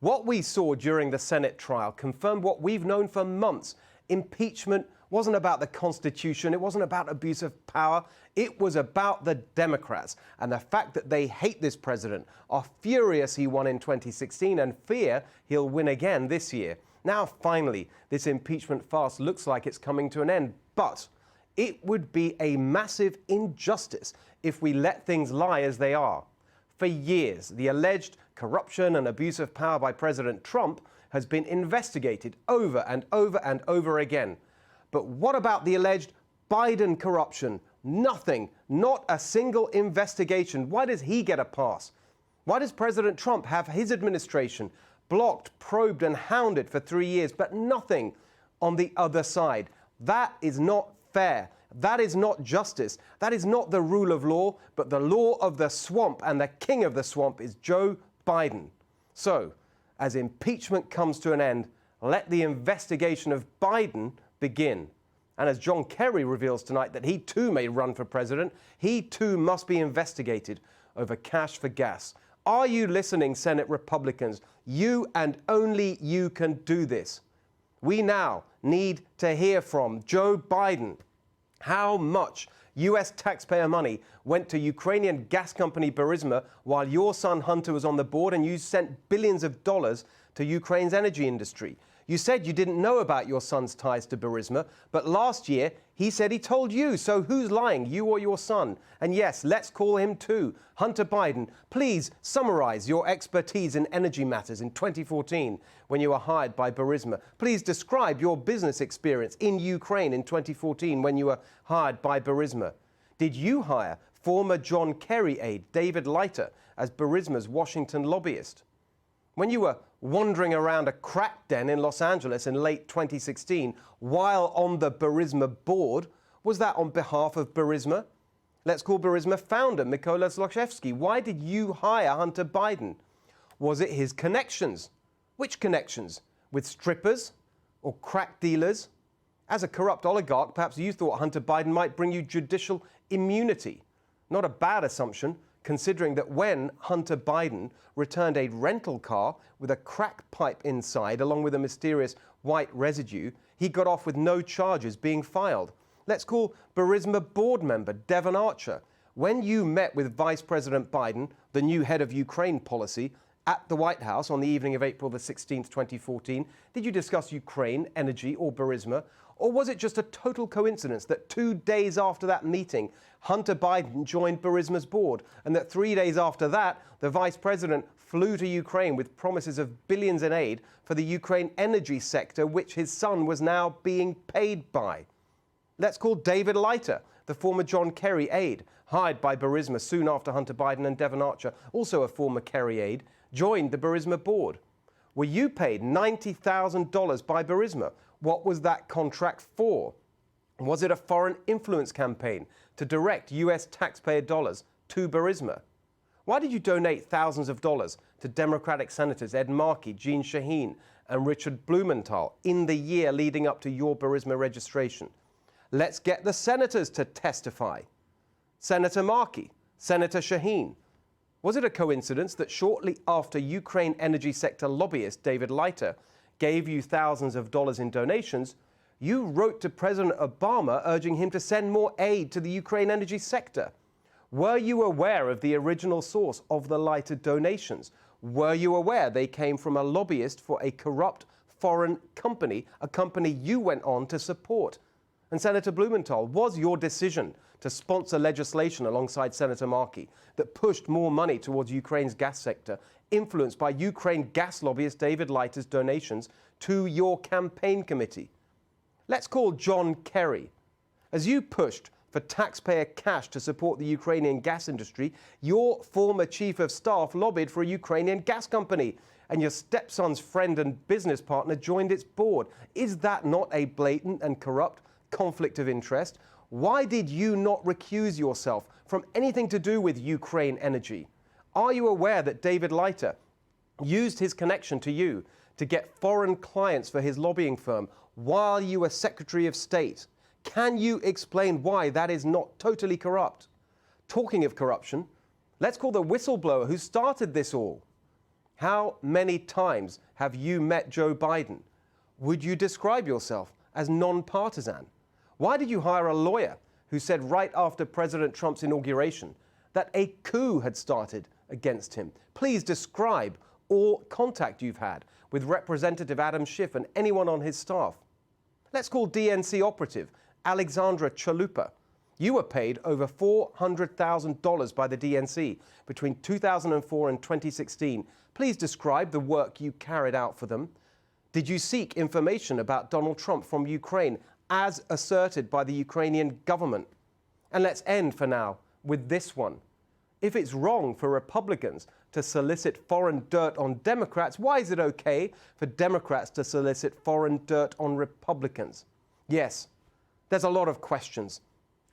What we saw during the Senate trial confirmed what we've known for months. Impeachment wasn't about the Constitution. It wasn't about abuse of power. It was about the Democrats and the fact that they hate this president, are furious he won in 2016 and fear he'll win again this year. Now, finally, this impeachment farce looks like it's coming to an end, but it would be a massive injustice if we let things lie as they are. For years, the alleged corruption and abuse of power by President Trump has been investigated over and over and over again. But what about the alleged Biden corruption? Nothing, not a single investigation. Why does he get a pass? Why does President Trump have his administration blocked, probed and hounded for 3 years, but nothing on the other side? That is not fair. That is not justice. That is not the rule of law, but the law of the swamp, and the king of the swamp is Joe Biden. So, as impeachment comes to an end, let the investigation of Biden begin. And as John Kerry reveals tonight that he too may run for president, he too must be investigated over cash for gas. Are you listening, Senate Republicans? You and only you can do this. We now need to hear from Joe Biden. How much US taxpayer money went to Ukrainian gas company Burisma while your son Hunter was on the board, and you sent billions of dollars to Ukraine's energy industry? You said you didn't know about your son's ties to Burisma, but last year he said he told you. So who's lying, you or your son? And yes, let's call him too. Hunter Biden, please summarize your expertise in energy matters in 2014 when you were hired by Burisma. Please describe your business experience in Ukraine in 2014 when you were hired by Burisma. Did you hire former John Kerry aide David Leiter as Burisma's Washington lobbyist? When you were wandering around a crack den in Los Angeles in late 2016 while on the Burisma board, was that on behalf of Burisma? Let's call Burisma founder Mykola Zlochevsky. Why did you hire Hunter Biden? Was it his connections? Which connections? With strippers or crack dealers? As a corrupt oligarch, perhaps you thought Hunter Biden might bring you judicial immunity. Not a bad assumption, considering that when Hunter Biden returned a rental car with a crack pipe inside, along with a mysterious white residue, he got off with no charges being filed. Let's call Burisma board member Devon Archer. When you met with Vice President Biden, the new head of Ukraine policy, at the White House on the evening of April the 16th, 2014, did you discuss Ukraine, energy or Burisma? Or was it just a total coincidence that 2 days after that meeting, Hunter Biden joined Burisma's board, and that 3 days after that, the vice president flew to Ukraine with promises of billions in aid for the Ukraine energy sector, which his son was now being paid by? Let's call David Leiter, the former John Kerry aide, hired by Burisma soon after Hunter Biden and Devon Archer, also a former Kerry aide, joined the Burisma board. Were you paid $90,000 by Burisma? What was that contract for? Was it a foreign influence campaign to direct US taxpayer dollars to Burisma? Why did you donate thousands of dollars to Democratic Senators Ed Markey, Jeanne Shaheen and Richard Blumenthal in the year leading up to your Burisma registration? Let's get the senators to testify. Senator Markey, Senator Shaheen. Was it a coincidence that shortly after Ukraine energy sector lobbyist David Leiter gave you thousands of dollars in donations, you wrote to President Obama urging him to send more aid to the Ukraine energy sector? Were you aware of the original source of the Leiter donations? Were you aware they came from a lobbyist for a corrupt foreign company, a company you went on to support? And Senator Blumenthal, was your decision to sponsor legislation alongside Senator Markey that pushed more money towards Ukraine's gas sector, influenced by Ukraine gas lobbyist David Leiter's donations to your campaign committee? Let's call John Kerry. As you pushed for taxpayer cash to support the Ukrainian gas industry, your former chief of staff lobbied for a Ukrainian gas company, and your stepson's friend and business partner joined its board. Is that not a blatant and corrupt conflict of interest? Why did you not recuse yourself from anything to do with Ukraine energy? Are you aware that David Leiter used his connection to you to get foreign clients for his lobbying firm while you were Secretary of State? Can you explain why that is not totally corrupt? Talking of corruption, let's call the whistleblower who started this all. How many times have you met Joe Biden? Would you describe yourself as non-partisan? Why did you hire a lawyer who said right after President Trump's inauguration that a coup had started against him? Please describe all contact you've had with Representative Adam Schiff and anyone on his staff. Let's call DNC operative Alexandra Chalupa. You were paid over $400,000 by the DNC between 2004 and 2016. Please describe the work you carried out for them. Did you seek information about Donald Trump from Ukraine as asserted by the Ukrainian government? And let's end for now with this one. If it's wrong for Republicans to solicit foreign dirt on Democrats, why is it okay for Democrats to solicit foreign dirt on Republicans? Yes, there's a lot of questions.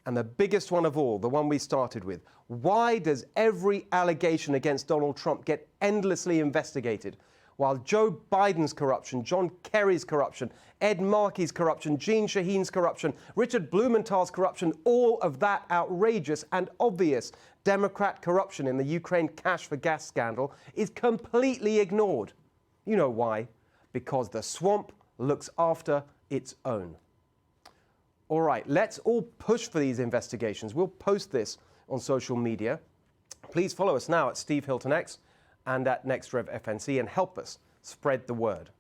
And the biggest one of all, the one we started with, why does every allegation against Donald Trump get endlessly investigated, while Joe Biden's corruption, John Kerry's corruption, Ed Markey's corruption, Jeanne Shaheen's corruption, Richard Blumenthal's corruption, all of that outrageous and obvious Democrat corruption in the Ukraine cash for gas scandal is completely ignored? You know why? Because the swamp looks after its own. All right, let's all push for these investigations. We'll post this on social media. Please follow us now at Steve Hilton X and at NextRevFNC and help us spread the word.